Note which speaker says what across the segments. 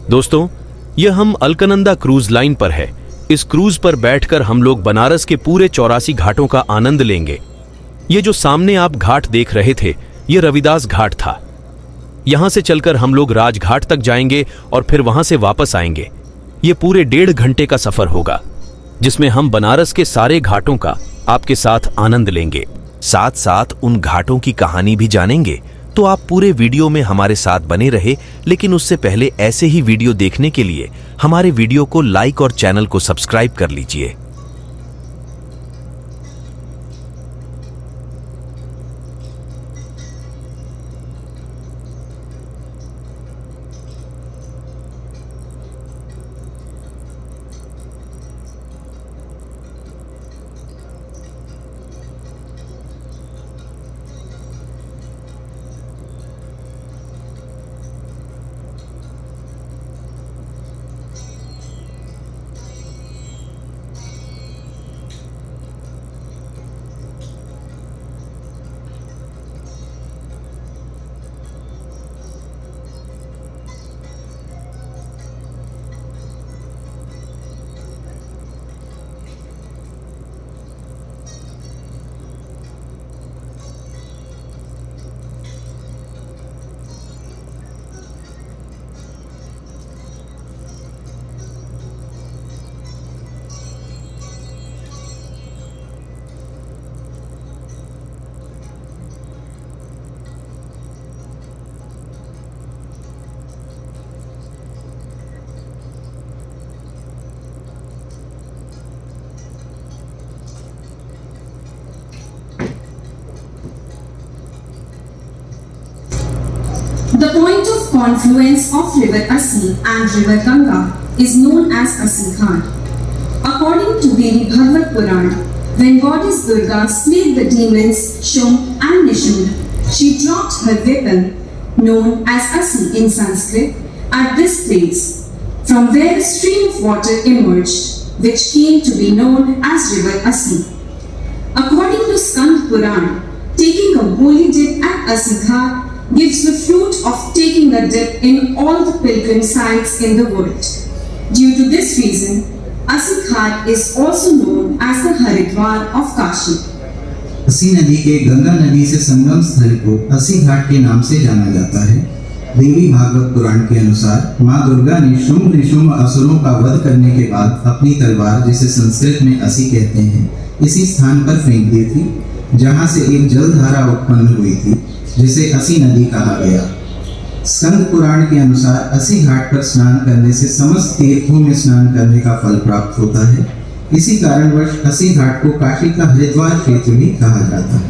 Speaker 1: दोस्तों, यह हम अलकनंदा क्रूज लाइन पर है। इस क्रूज पर बैठकर हम लोग बनारस के पूरे 84 घाटों का आनंद लेंगे। ये जो सामने आप घाट देख रहे थे, ये रविदास घाट था। यहां से चलकर हम लोग राजघाट तक जाएंगे और फिर वहां से वापस आएंगे। ये पूरे 1.5 घंटे का सफर होगा, जिसमें हम बनारस के सारे घाटों का आपके साथ आनंद लेंगे।
Speaker 2: साथ साथ उन घाटों की कहानी भी जानेंगे। तो आप पूरे वीडियो में हमारे साथ बने रहे। लेकिन उससे पहले ऐसे ही वीडियो देखने के लिए हमारे वीडियो को लाइक और चैनल को सब्सक्राइब कर लीजिए।
Speaker 3: The point of confluence of river Assi and river Ganga is known as Assi Ghat. According to Devi Bhagavad Purana, when goddess Durga slayed the demons Shum and Nishud, she dropped her weapon, known as Assi in Sanskrit, at this place, from where a stream of water emerged, which came to be known as river Assi. According to Skand Purana, taking a holy dip at Assi Ghat gives the fruit of taking a dip in all the pilgrim sites in the world. Due to this reason, Assi Ghat is also known as the Haridwar of Kashi.
Speaker 4: अस्सी नदी के गंगा नदी से संगम स्थल को अस्सी घाट के नाम से जाना जाता है। देवी भागवत पुराण के अनुसार माँ दुर्गा ने शुंभ निशुंभ असुरों का वध करने के बाद अपनी तलवार, जिसे संस्कृत में अस्सी कहते हैं, इसी स्थान पर फेंक दी थी, जहाँ से एक जलधारा उत्पन्न हुई थी, जिसे अस्सी नदी कहा गया। स्कंद पुराण के अनुसार अस्सी घाट पर स्नान करने से समस्त तीर्थों में स्नान करने का फल प्राप्त होता है। इसी कारणवश अस्सी घाट को काशी का हरिद्वार क्षेत्र भी कहा जाता है।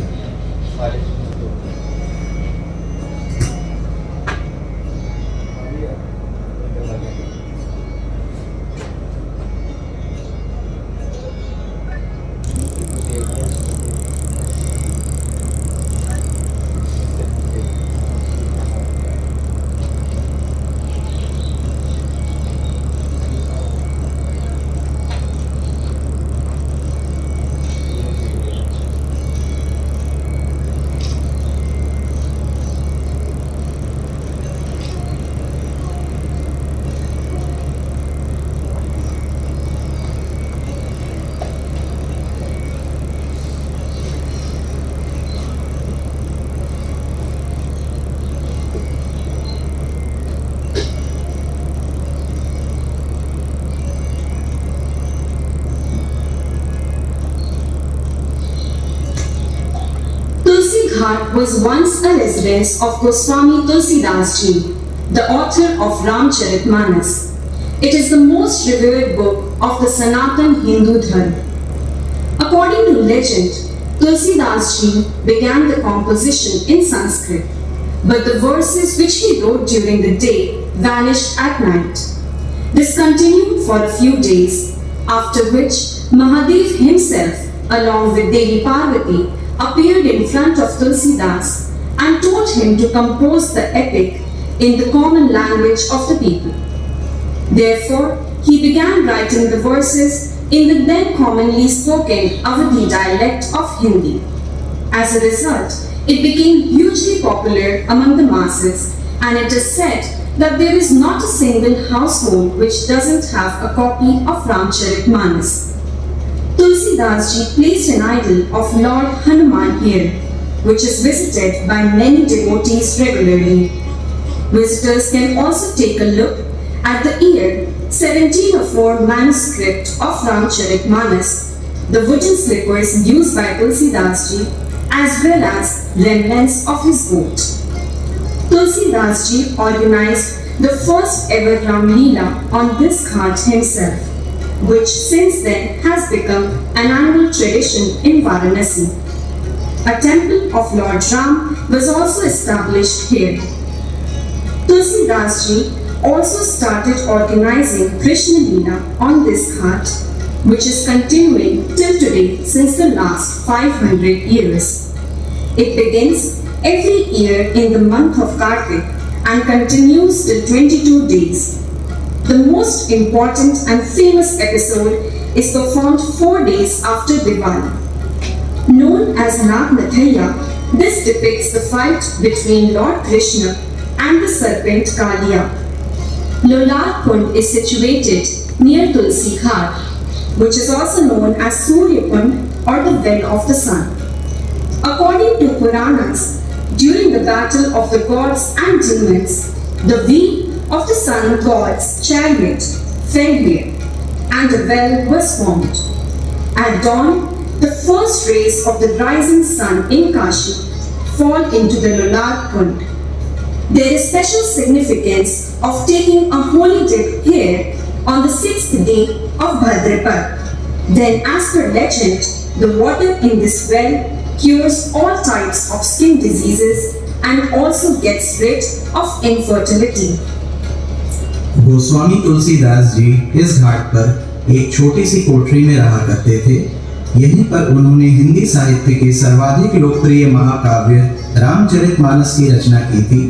Speaker 3: Ghat was once a residence of Goswami Tulsidas Ji, the author of Ramcharitmanas. It is the most revered book of the Sanatan Hindu Dharma. According to legend, Tulsidas Ji began the composition in Sanskrit, but the verses which he wrote during the day vanished at night. This continued for a few days, after which Mahadev himself, along with Devi Parvati, appeared in front of Tulsidas and told him to compose the epic in the common language of the people. Therefore, he began writing the verses in the then commonly spoken Awadhi dialect of Hindi. As a result, it became hugely popular among the masses, and it is said that there is not a single household which doesn't have a copy of Ramcharitmanas. Tulsidas ji placed an idol of Lord Hanuman here, which is visited by many devotees regularly. Visitors can also take a look at the year 1704 manuscript of Ramcharitmanas, the wooden slippers used by Tulsidas ji, as well as remnants of his boat. Tulsidas ji organized the first ever Ram Leela on this ghat himself, which since then has become an annual tradition in Varanasi. A temple of Lord Ram was also established here. Tulsidas ji also started organizing Krishna Leela on this ghat, which is continuing till today since the last 500 years. It begins every year in the month of Kartik and continues till 22 days. The most important and famous episode is performed 4 days after Diwali. Known as Nagnathaya, this depicts the fight between Lord Krishna and the serpent Kaliya. Lolar Kund is situated near Tulsi Ghat, which is also known as Surya Kund or the well of the sun. According to Puranas, during the battle of the gods and demons, the wheel of the sun god's chariot fell here, and a well was formed. At dawn, the first rays of the rising sun in Kashi fall into the Lolar Kund. There is special significance of taking a holy dip here on the 6th day of Bhadrapad. Then, as per legend, the water in this well cures all types of skin diseases and also gets rid of infertility.
Speaker 4: Goswami Tulsidas ji इस घाट पर एक छोटी सी कोठरी में रहा करते थे। यहीं पर उन्होंने हिंदी साहित्य के सर्वाधिक लोकप्रिय महाकाव्य रामचरितमानस की रचना की थी,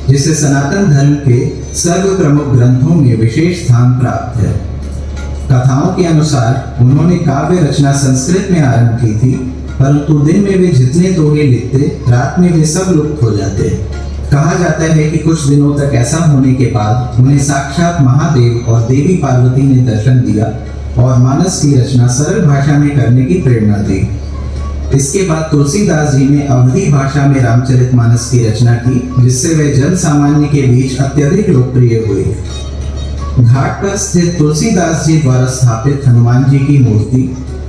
Speaker 4: जिसे सनातन धर्म के सर्व प्रमुख ग्रंथों में विशेष स्थान प्राप्त है। कथाओं के अनुसार उन्होंने काव्य रचना संस्कृत में आरंभ की थी, परंतु दिन में वे जितने दोहे लिखते, रात में वे सब लुप्त हो जाते। कहा जाता है कि कुछ दिनों तक ऐसा होने के बाद उन्हें साक्षात महादेव और देवी पार्वती ने दर्शन दिया और मानस की रचना सरल भाषा में करने की प्रेरणा दी। इसके बाद तुलसीदास जी ने अवधी भाषा में रामचरितमानस की रचना की, जिससे वे जन सामान्य के बीच अत्यधिक लोकप्रिय हुए। घाट पर स्थित तुलसीदास जी द्वारा स्थापित हनुमान जी की मूर्ति,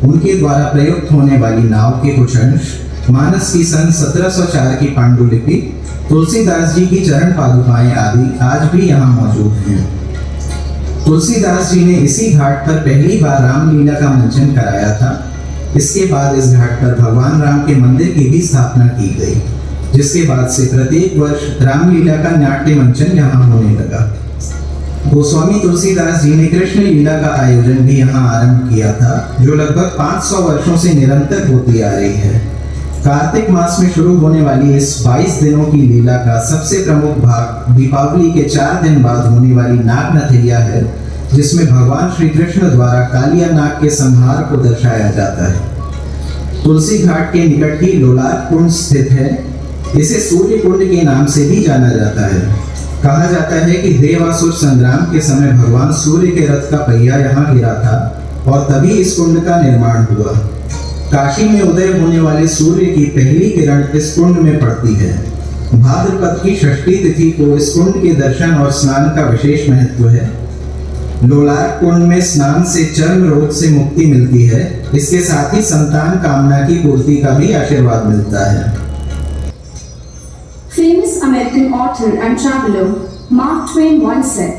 Speaker 4: उनके द्वारा प्रयुक्त होने वाली नाव के कुछ अंश, मानस की सन 1704 की पांडुलिपि, तुलसीदास जी की चरण पादुकाएं आदि आज भी यहाँ मौजूद हैं। तुलसीदास जी ने इसी घाट पर पहली बार रामलीला का मंचन कराया था। इसके बाद इस घाट पर भगवान राम के मंदिर की भी स्थापना की गई, जिसके बाद से प्रत्येक वर्ष रामलीला का नाट्य मंचन यहाँ होने लगा। गोस्वामी तुलसीदास जी ने कृष्ण लीला का आयोजन भी यहाँ आरंभ किया था, जो लगभग 500 वर्षों से निरंतर होती आ रही है। कार्तिक मास में शुरू होने वाली इस 22 दिनों की लीला का सबसे प्रमुख भाग दीपावली के 4 दिन बाद होने वाली नागनाथैया है, जिसमें भगवान श्री कृष्ण द्वारा कालिया नाग के संहार को दर्शाया जाता है। तुलसी घाट के निकट ही लोलार कुंड स्थित है। इसे सूर्य कुंड के नाम से भी जाना जाता है। कहा जाता है कि देवासुर संग्राम के समय भगवान सूर्य के रथ का पहिया यहाँ गिरा था और तभी इस कुंड का निर्माण हुआ। काशी में उदय होने वाले सूर्य की पहली किरण इस कुंड में पड़ती है। भाद्रपद की षष्ठी तिथि को इस कुंड के दर्शन और स्नान का विशेष महत्व है। लोलार कुंड में स्नान से चर्म रोग से मुक्ति मिलती है। इसके साथ ही संतान कामना की पूर्ति का भी आशीर्वाद मिलता है।
Speaker 3: Famous American author and traveler Mark Twain once said,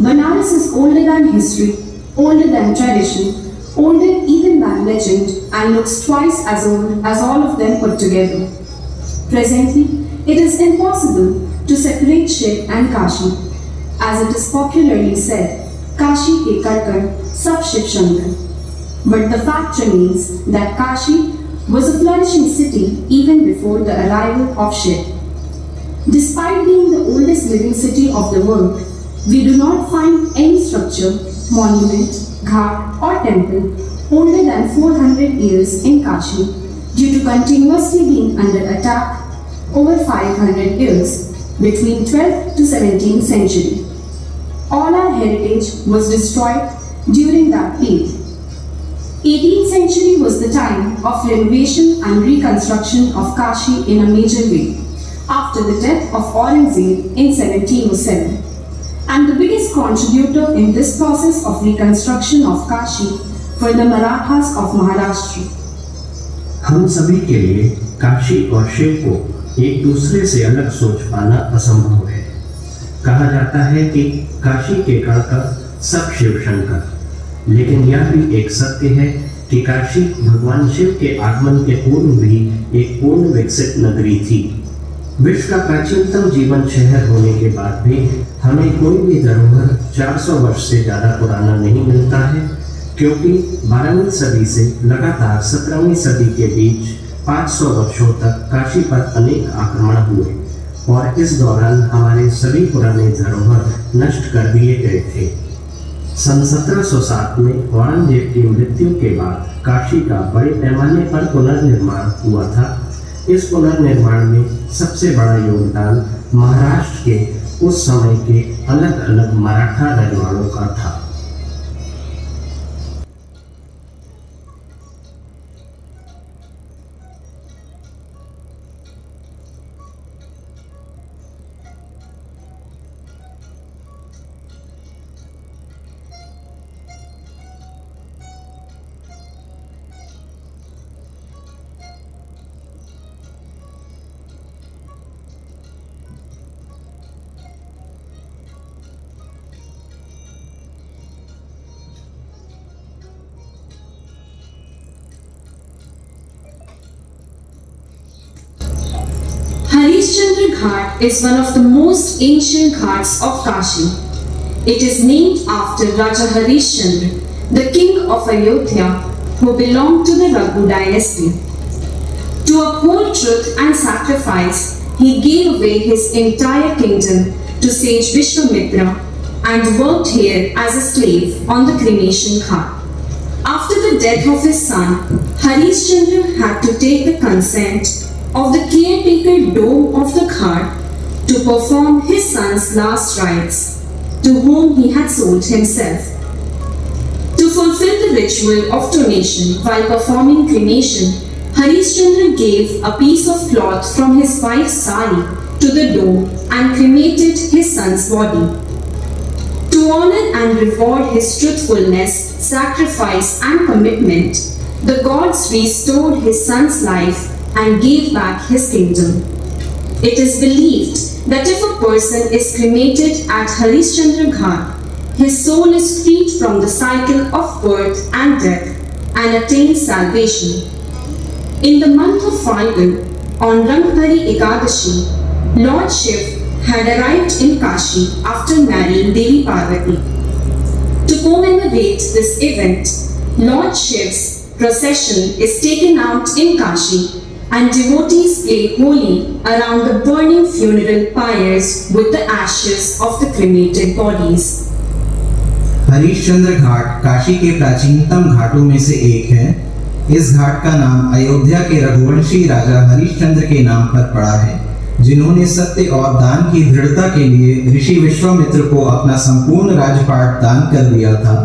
Speaker 3: "Banaras is older than history, older than tradition, older even than legend, and looks twice as old as all of them put together." Presently, it is impossible to separate Shiv and Kashi. As it is popularly said, Kashi ke karkar, sab Shiv Shankar. But the fact remains that Kashi was a flourishing city even before the arrival of Shiv. Despite being the oldest living city of the world, we do not find any structure, monument, ghat or temple older than 400 years in Kashi due to continuously being under attack over 500 years, between 12th to 17th century. All our heritage was destroyed during that period. 18th century was the time of renovation and reconstruction of Kashi in a major way after the death of Aurangzeb in 1707. And the biggest contributor in this process of reconstruction of Kashi were the Marathas of Maharashtra.
Speaker 5: हम सभी के लिए काशी और शिव को एक दूसरे से अलग सोच पाना असंभव है। कहा जाता है कि काशी के गणकर सब शिव शंकर, लेकिन यह भी एक सत्य है कि काशी भगवान शिव के आगमन के पूर्व भी एक पूर्ण विकसित नगरी थी। विश्व का प्राचीनतम जीवन शहर होने के बाद भी हमें कोई भी धरोहर 400 वर्ष से ज़्यादा पुराना नहीं मिलता है, क्योंकि 12वीं सदी से लगातार 17वीं सदी के बीच 500 वर्षों तक काशी पर अनेक आक्रमण हुए और इस दौरान हमारे सभी पुराने धरोहर नष्ट कर दिए गए थे। सन 1707 में औरंगजेब की मृत्यु के बाद काशी का बड़े पैमाने पर पुनर्निर्माण हुआ था। इस पुनर्निर्माण में सबसे बड़ा योगदान महाराष्ट्र के उस समय के अलग अलग मराठा रजवाड़ों का था।
Speaker 3: Harishchandra Ghat is one of the most ancient ghats of Kashi. It is named after Raja Harishchandra, the king of Ayodhya, who belonged to the Raghu dynasty. To uphold truth and sacrifice, he gave away his entire kingdom to sage Vishwamitra and worked here as a slave on the cremation ghat. After the death of his son, Harishchandra had to take the consent of the caretaker dome of the ghat to perform his son's last rites, to whom he had sold himself. To fulfill the ritual of donation while performing cremation, Harishchandra gave a piece of cloth from his wife's sari to the dome and cremated his son's body. To honor and reward his truthfulness, sacrifice and commitment, the gods restored his son's life and gave back his kingdom. It is believed that if a person is cremated at Harishchandra Ghat, his soul is freed from the cycle of birth and death and attains salvation. In the month of Falgun, on Ranghari Ekadashi, Lord Shiv had arrived in Kashi after marrying Devi Parvati. To commemorate this event, Lord Shiv's procession is taken out in Kashi and devotees play holi around the burning funeral pyres with the ashes of the cremated bodies.
Speaker 4: Harishchandra घाट काशी के प्राचीनतम घाटों में से एक है। इस घाट का नाम अयोध्या के रघुवंशी राजा हरिश्चंद्र के नाम पर पड़ा है, जिन्होंने सत्य और दान की दृढ़ता के लिए ऋषि विश्वामित्र को अपना संपूर्ण राजपाट दान कर दिया था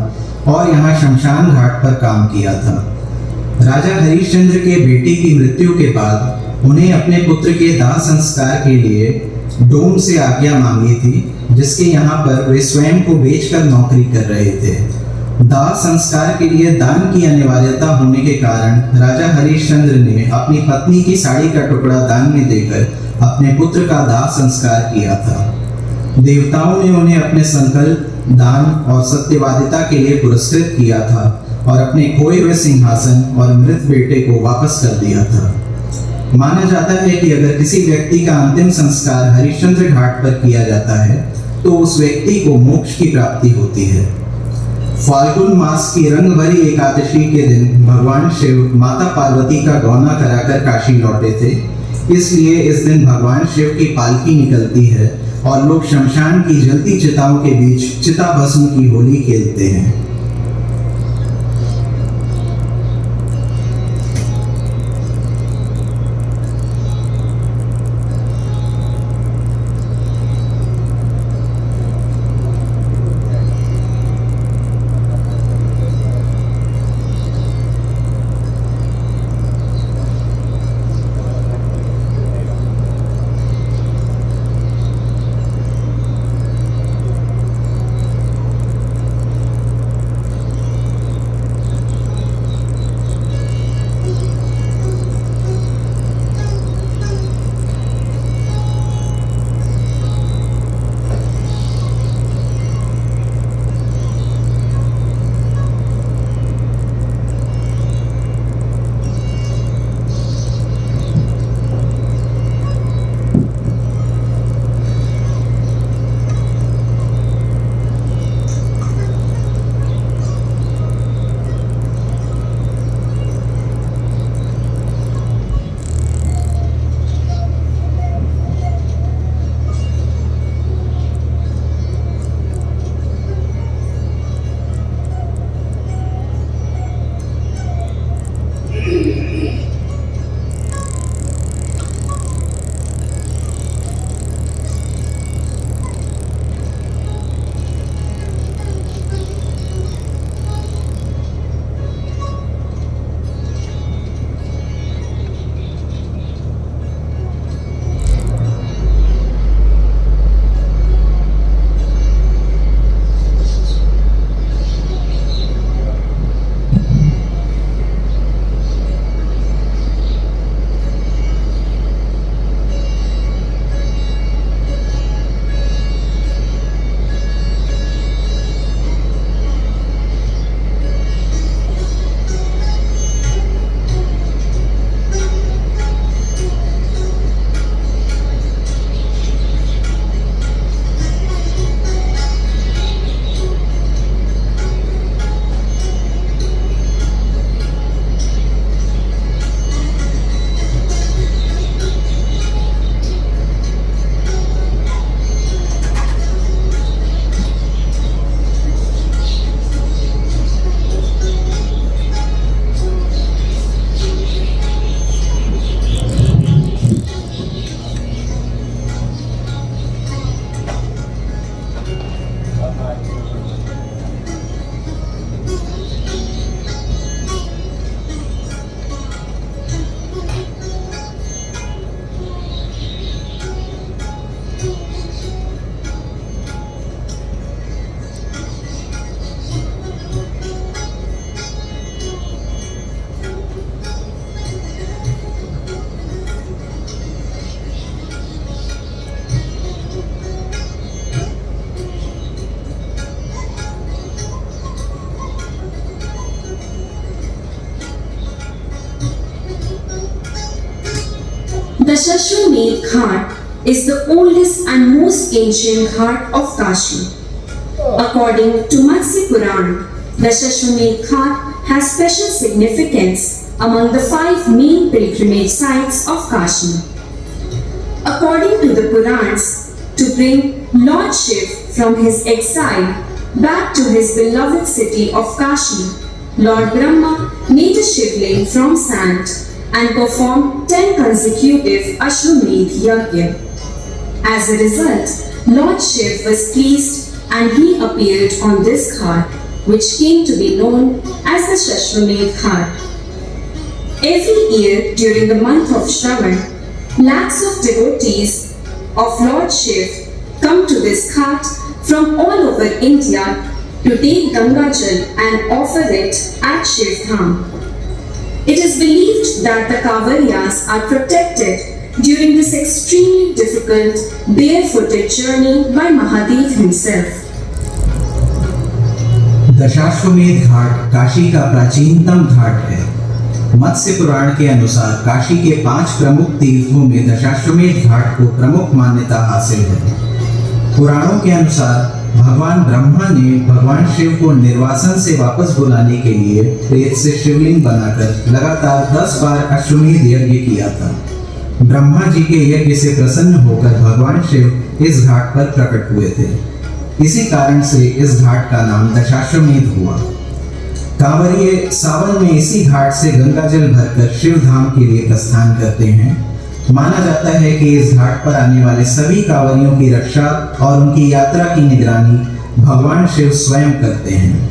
Speaker 4: और यहाँ शमशान घाट पर काम किया था। राजा हरिश्चंद्र के बेटे की मृत्यु के बाद उन्हें अपने पुत्र के दाह संस्कार के लिए डोम से आज्ञा मांगी थी, जिसके यहाँ पर वे स्वयं को बेचकर नौकरी कर रहे थे। दाह संस्कार के लिए दान की अनिवार्यता होने के कारण राजा हरिश्चंद्र ने अपनी पत्नी की साड़ी का टुकड़ा दान में देकर अपने पुत्र का दाह संस्कार किया था। देवताओं ने उन्हें अपने संकल्प, दान और सत्यवादिता के लिए पुरस्कृत किया था और अपने खोए हुए सिंहासन और मृत बेटे को वापस कर दिया था। माना जाता है कि अगर किसी व्यक्ति का अंतिम संस्कार हरिश्चंद्र घाट पर किया जाता है तो उस व्यक्ति को मोक्ष की प्राप्ति होती है। फाल्गुन मास की रंग भरी एकादशी के दिन भगवान शिव माता पार्वती का गौना कराकर काशी लौटे थे, इसलिए इस दिन भगवान शिव की पालकी निकलती है और लोग शमशान की जलती चिताओं के बीच चिता भस्म की होली खेलते हैं।
Speaker 3: Shashwamedh Ghat is the oldest and most ancient ghat of Kashi. According to Matsya Puran, the Shashwamedh Ghat has special significance among the 5 main pilgrimage sites of Kashi. According to the Purans, to bring Lord Shiv from his exile back to his beloved city of Kashi, Lord Brahma made a Shivling from sand and performed 10 consecutive Ashwamedh Yajna. As a result, Lord Shiv was pleased and he appeared on this ghat, which came to be known as the Shashwamedh Ghat. Every year during the month of Shravan, lakhs of devotees of Lord Shiv come to this ghat from all over India to take Ganga Jal and offer it at Shiv Dham. It is believed that the Kavariyas are protected during this extremely difficult barefooted journey by Mahadev himself.
Speaker 4: Dashashwamedh Ghat Kashi का प्राचीनतम घाट है। मत्स्य पुराण के अनुसार काशी के 5 प्रमुख तीर्थों में दशाश्वमेध घाट को प्रमुख मान्यता हासिल है। पुराणों के अनुसार भगवान ब्रह्मा ने भगवान शिव को निर्वासन से वापस बुलाने के लिए रेत से शिवलिंग बनाकर लगातार 10 बार अश्वमेध यज्ञ किया था। ब्रह्मा जी के यज्ञ से प्रसन्न होकर भगवान शिव इस घाट पर प्रकट हुए थे। इसी कारण से इस घाट का नाम दशाश्वमेध हुआ। कांवरिये सावन में इसी घाट से गंगा जल भरकर शिव धाम के लिए प्रस्थान करते हैं। माना जाता है कि इस घाट पर आने वाले सभी कांवरियों की रक्षा और उनकी यात्रा की निगरानी भगवान शिव स्वयं करते हैं।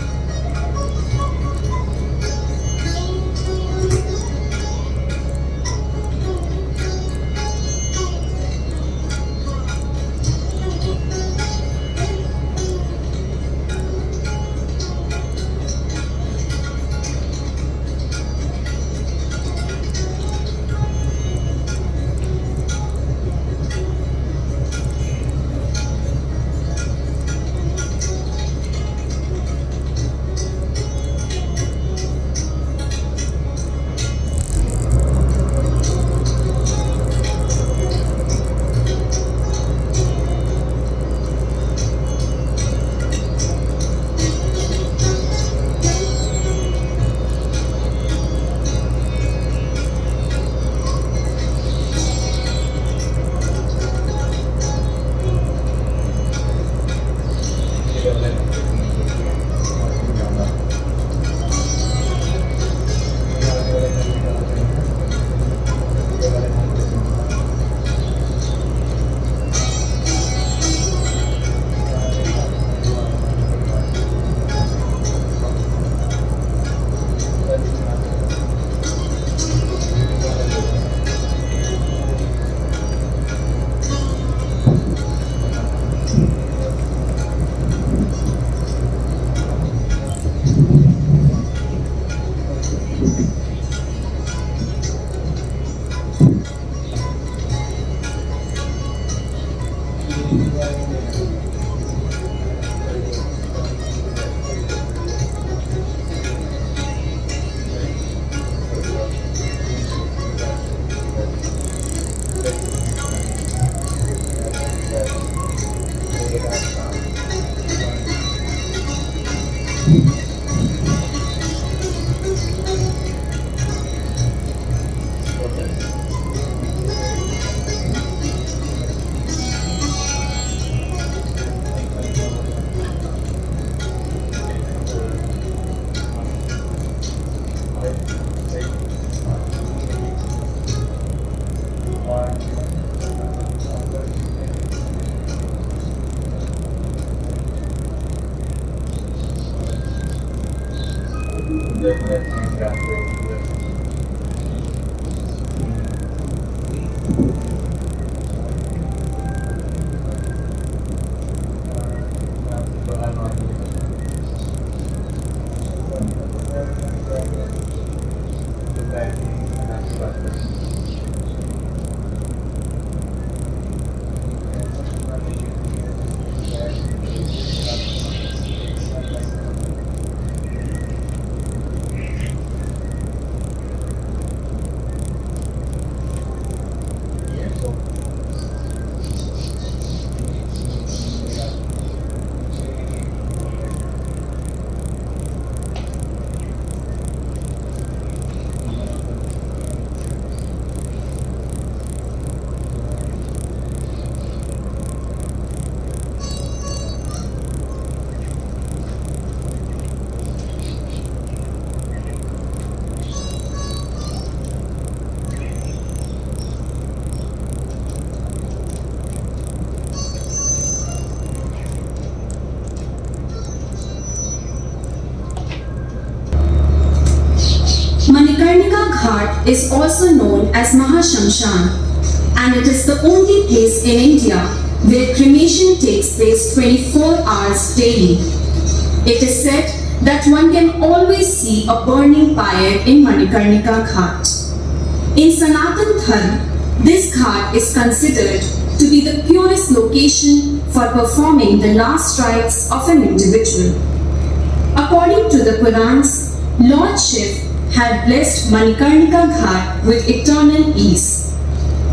Speaker 3: ghat is also known as Mahashamshan, and it is the only place in India where cremation takes place 24 hours daily. It is said that one can always see a burning pyre in Manikarnika Ghat. In Sanatan Dharma, this ghat is considered to be the purest location for performing the last rites of an individual. According to the Purans, Lord Shiv had blessed Manikarnika Ghat with eternal ease.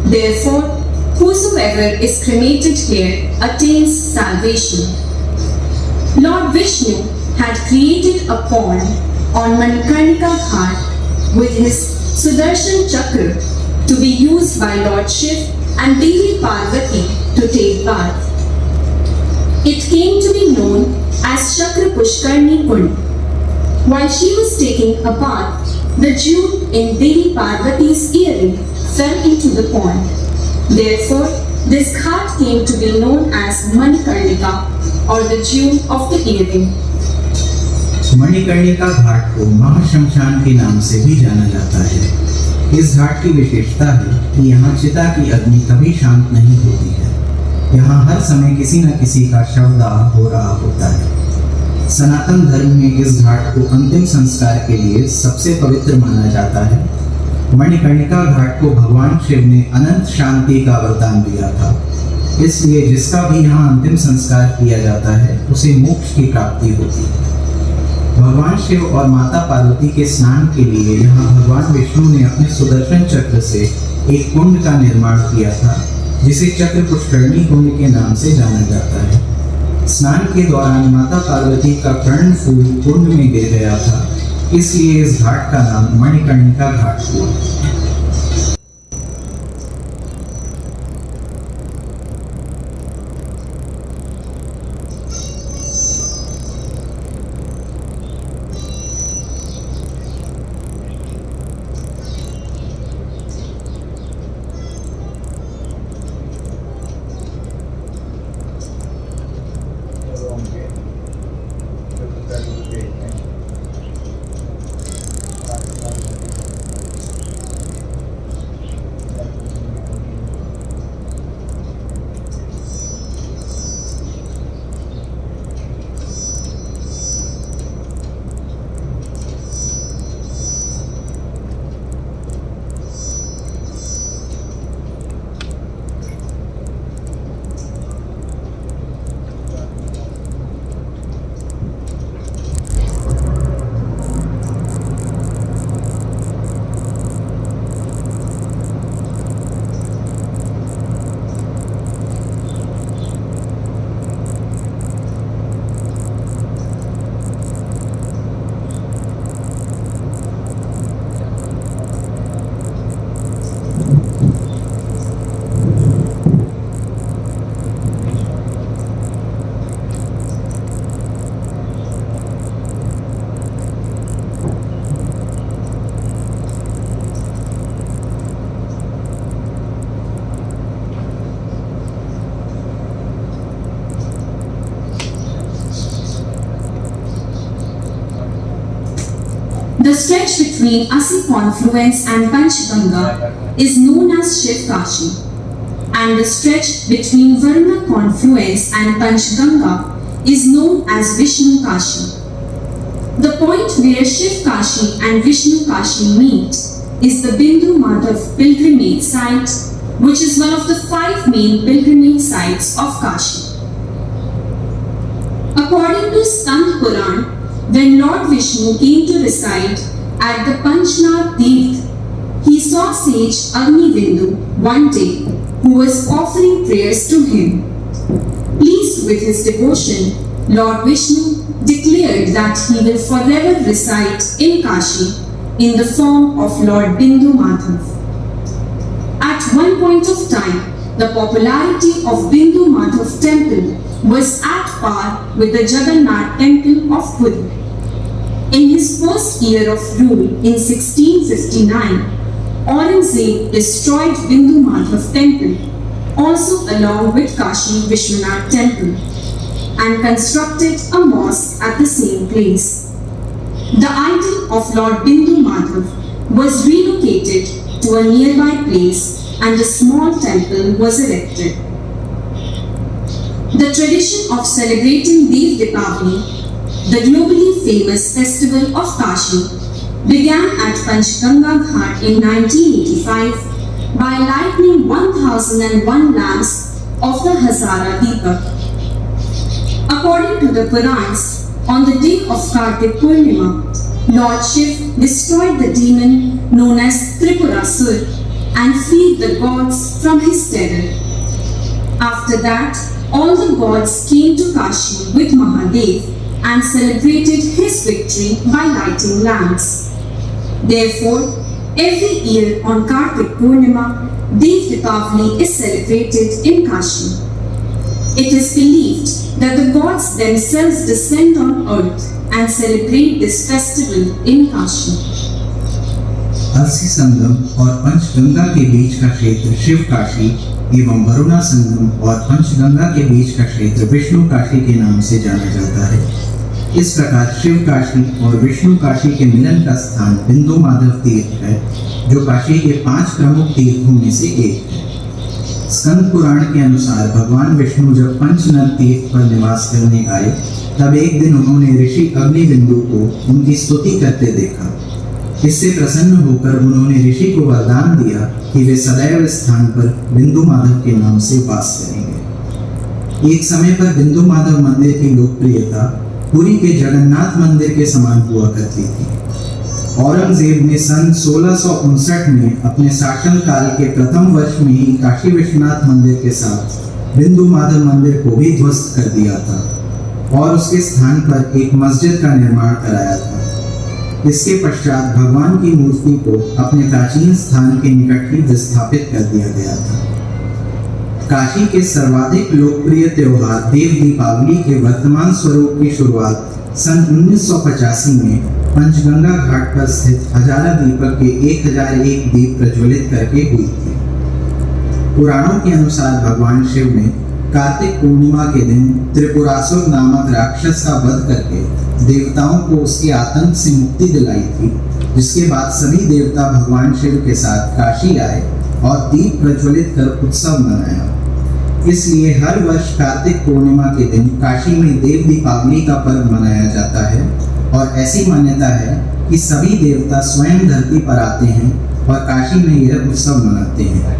Speaker 3: Therefore, whosoever is cremated here attains salvation. Lord Vishnu had created a pond on Manikarnika Ghat with his Sudarshan Chakra to be used by Lord Shiv and Devi Parvati to take bath. It came to be known as Chakra Pushkarni Kund. While she was taking a bath, the jewel in Devi Parvati's earring fell into the pond. Therefore, this ghat came to be known as Manikarnika, or the jewel of the earring.
Speaker 4: Manikarnika घाट को महाशमशान के नाम से भी जाना जाता है। इस घाट की विशेषता है कि यहाँ चिता की अग्नि कभी शांत नहीं होती है। यहाँ हर समय किसी न किसी का शवदाह हो रहा होता है। सनातन धर्म में इस घाट को अंतिम संस्कार के लिए सबसे पवित्र माना जाता है। मणिकर्णिका घाट को भगवान शिव ने अनंत शांति का वरदान दिया था, इसलिए जिसका भी यहाँ अंतिम संस्कार किया जाता है उसे मोक्ष की प्राप्ति होती है। भगवान शिव और माता पार्वती के स्नान के लिए यहाँ भगवान विष्णु ने अपने सुदर्शन चक्र से एक कुंड का निर्माण किया था, जिसे चक्र पुष्करणी कुंड के नाम से जाना जाता है। स्नान के दौरान माता पार्वती का कर्ण फूल कुंड में गिर गया था, इसलिए इस घाट का नाम मणिकर्णिका घाट हुआ।
Speaker 3: The stretch between Assi confluence and Panchganga is known as Shiv Kashi, and the stretch between Varna confluence and Panchganga is known as Vishnu Kashi. The point where Shiv Kashi and Vishnu Kashi meet is the Bindu Madhav pilgrimage site, which is one of the 5 main pilgrimage sites of Kashi. According to Skand Puran, when Lord Vishnu came to reside at the Panchnath Tirth, he saw sage Agni Bindu one day who was offering prayers to him. Pleased with his devotion, Lord Vishnu declared that he will forever reside in Kashi in the form of Lord Bindu Madhav. At one point of time, the popularity of Bindu Madhav temple was at par with the Jagannath temple of Puri. In his first year of rule in 1659, Aurangzeb destroyed Bindu Madhav temple, also along with Kashi Vishwanath temple, and constructed a mosque at the same place. The idol of Lord Bindu Madhav was relocated to a nearby place and a small temple was erected. The tradition of celebrating Dev Deepavali, the globally famous festival of Kashi, began at Panchganga Ghat in 1985 by lighting 1001 lamps of the Hazara Deepak. According to the Purans, on the day of Kartik Purnima, Lord Shiv destroyed the demon known as Tripurasur and freed the gods from his terror. After that, all the gods came to Kashi with Mahadev and celebrated his victory by lighting lamps. Therefore, every year on Kartik Purnima, Dev Deepavali is celebrated in Kashi. It is believed that the gods themselves descend on earth and celebrate this festival in Kashi.
Speaker 4: अस्सी संगम और पंचगंगा के बीच का क्षेत्र शिव काशी एवं वरुणा संगम और पंचगंगा के बीच का क्षेत्र विष्णु काशी के नाम से जाना जाता है। इस प्रकार शिव काशी और विष्णु काशी के मिलन का स्थान बिंदु माधव तीर्थ है, जो काशी के 5 प्रमुख तीर्थों में से एक है। स्कंद पुराण के अनुसार भगवान विष्णु जब पंचनद तीर्थ पर निवास करने आए, तब एक दिन उन्होंने ऋषि अग्निबिंदु को उनकी स्तुति करते देखा। इससे प्रसन्न होकर उन्होंने ऋषि को वरदान दिया कि वे सदैव स्थान पर बिंदु माधव के नाम से वास करेंगे। एक समय पर बिंदु माधव मंदिर की लोकप्रियता पुरी के जगन्नाथ मंदिर के समान हुआ करती थी। औरंगजेब ने सन 1659 में अपने शासनकाल के प्रथम वर्ष में ही काशी विश्वनाथ मंदिर के साथ बिंदु माधव मंदिर को भी ध्वस्त कर दिया था और उसके स्थान पर एक मस्जिद का निर्माण कराया था। इसके पश्चात भगवान की मूर्ति को अपने प्राचीन स्थान के निकट ही विस्थापित कर दिया गया था। काशी के सर्वाधिक लोकप्रिय त्योहार देव दीपावली के वर्तमान स्वरूप की शुरुआत सन 1985 में पंचगंगा घाट पर स्थित हजारा दीपक के 1001 दीप प्रज्वलित करके हुई थी। पुराणों के अनुसार भगवान शिव ने कार्तिक पूर्णिमा के दिन त्रिपुरासुर नामक राक्षस का वध करके देवताओं को उसके आतंक से मुक्ति दिलाई थी, जिसके बाद सभी देवता भगवान शिव के साथ काशी आए और दीप प्रज्वलित कर उत्सव मनाया। इसलिए हर वर्ष कार्तिक पूर्णिमा के दिन काशी में देव दीपावली का पर्व मनाया जाता है और ऐसी मान्यता है कि सभी देवता स्वयं धरती पर आते हैं और काशी में यह उत्सव मनाते हैं।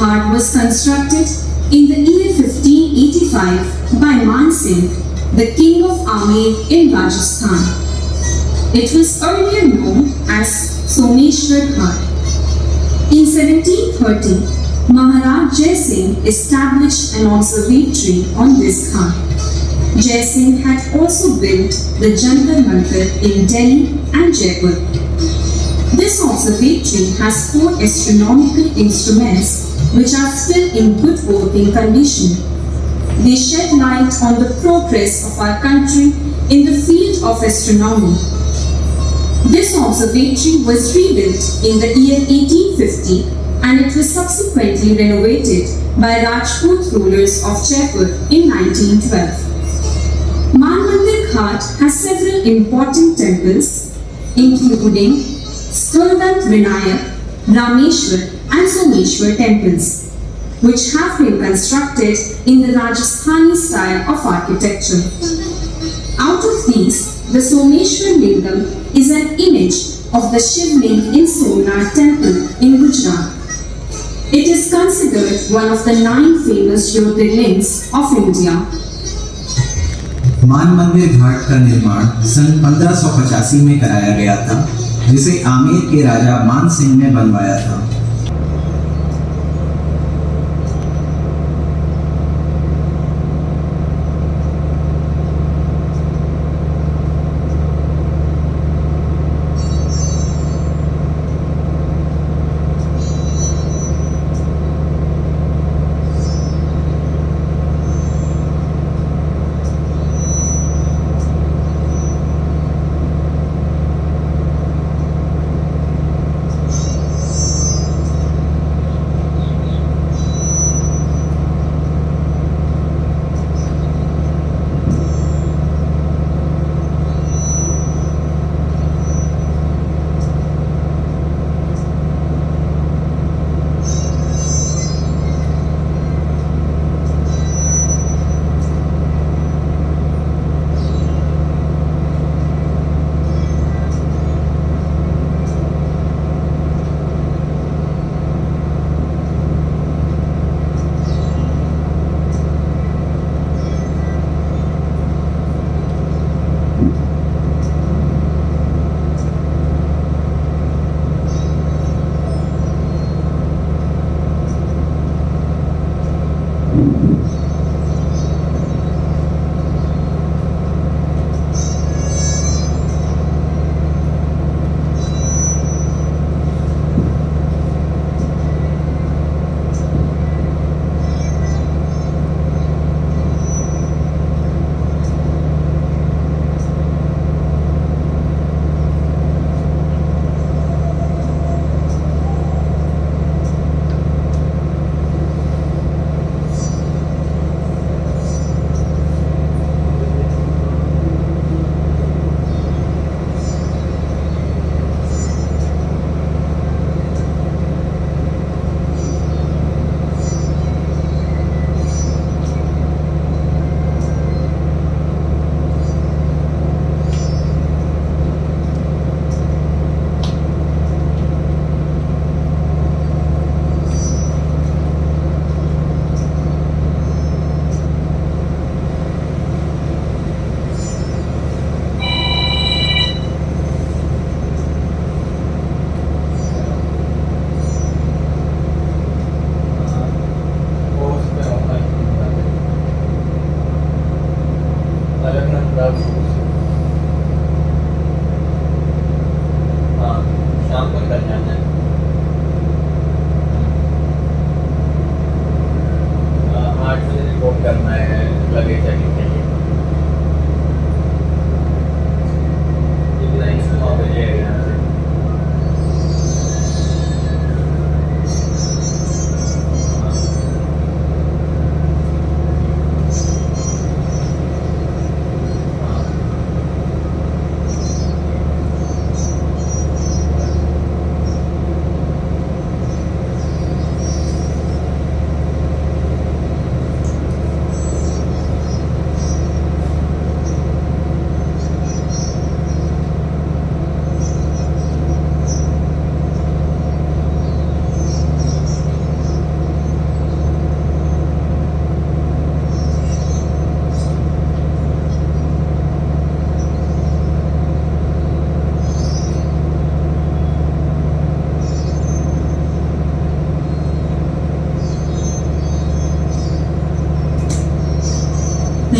Speaker 3: Ghat was constructed in the year 1585 by Man Singh, the king of Amer in Rajasthan. It was earlier known as Someshwar Ghat. In 1730, Maharaj Jai Singh established an observatory on this ghat. Jai Singh had also built the Jantar Mantar in Delhi and Jaipur. This observatory has 4 astronomical instruments which are still in good working condition. They shed light on the progress of our country in the field of astronomy. This observatory was rebuilt in the year 1850 and it was subsequently renovated by Rajput rulers of Jaipur in 1912. Manmandir Ghat has several important temples, including Sthaldat Vinayak, Rameshwar and Someshwar temples, which have been constructed in the Rajasthani style of architecture. Out of these, the Someshwar Lingam is an image of the Shivling in Somnath temple in Gujarat. It is considered one of the 9 famous Jyotirlings of India.
Speaker 4: मान मंदिर घाट का निर्माण सन 1585 में कराया गया था, जिसे आमेर के राजा मान सिंह ने बनवाया था।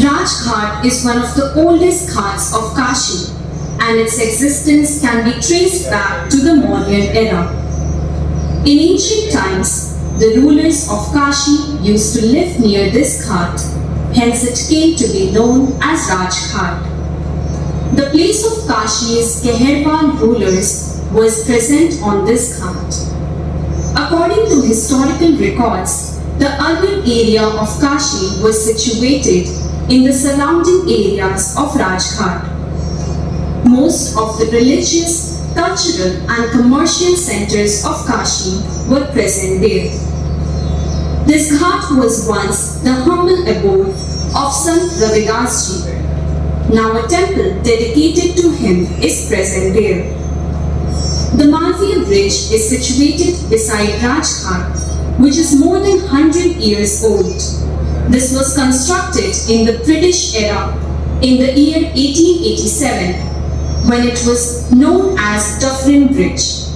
Speaker 3: Rajghat is one of the oldest ghats of Kashi, and its existence can be traced back to the modern era. In ancient times, the rulers of Kashi used to live near this ghat, hence it came to be known as Rajghat. The place of Kashi's Keherwan rulers was present on this ghat. According to historical records, the urban area of Kashi was situated in the surrounding areas of Rajghat. Most of the religious, cultural and commercial centers of Kashi were present there. This ghat was once the humble abode of Sant Ravidas Ji. Now a temple dedicated to him is present there. The Malviya Bridge is situated beside Rajghat, which is more than 100 years old. This was constructed in the British era in the year 1887, when it was known as Dufferin Bridge.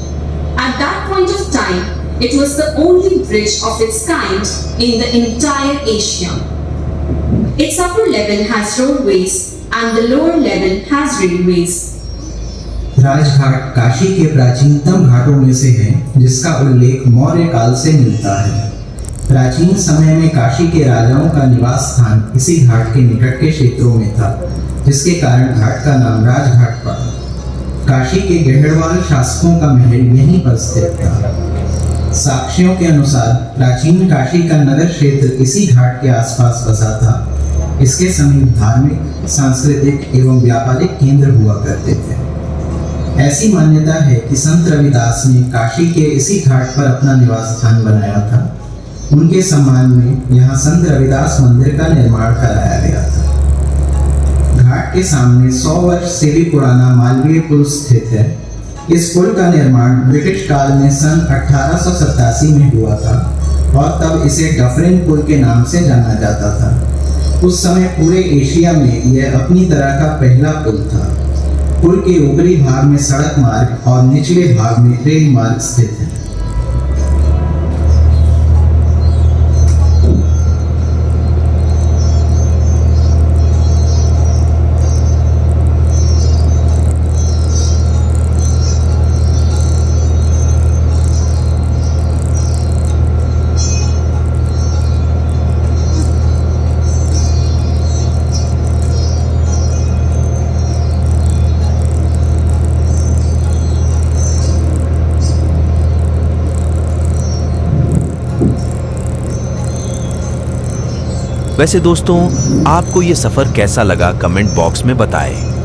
Speaker 3: At that point of time, it was the only bridge of its kind in the entire Asia. Its upper level has roadways and the lower level has railways.
Speaker 4: Rajghat Kashi के प्राचीनतम घाटों में से है, जिसका उल्लेख मौर्य काल से मिलता है। प्राचीन समय में काशी के राजाओं का निवास स्थान इसी घाट के निकट के क्षेत्रों में था, जिसके कारण घाट का नाम राजघाट पड़ा। काशी के गढ़वाल शासकों का महल यहीं पर स्थित था। साक्ष्यों के अनुसार प्राचीन काशी का नगर क्षेत्र इसी घाट के आसपास बसा था। इसके समीप धार्मिक, सांस्कृतिक एवं व्यापारिक केंद्र हुआ करते थे। ऐसी मान्यता है कि संत रविदास ने काशी के इसी घाट पर अपना निवास स्थान बनाया था। उनके सम्मान में यहाँ संत रविदास मंदिर का निर्माण कराया गया था। घाट के सामने 100 वर्ष से भी पुराना मालवीय पुल स्थित है। इस पुल का निर्माण ब्रिटिश काल में सन 1887 में हुआ था और तब इसे डफरिन पुल के नाम से जाना जाता था। उस समय पूरे एशिया में यह अपनी तरह का पहला पुल था। पुल के ऊपरी भाग में सड़क मार्ग और निचले भाग में रेल मार्ग स्थित है।
Speaker 2: वैसे दोस्तों, आपको ये सफर कैसा लगा कमेंट बॉक्स में बताएं।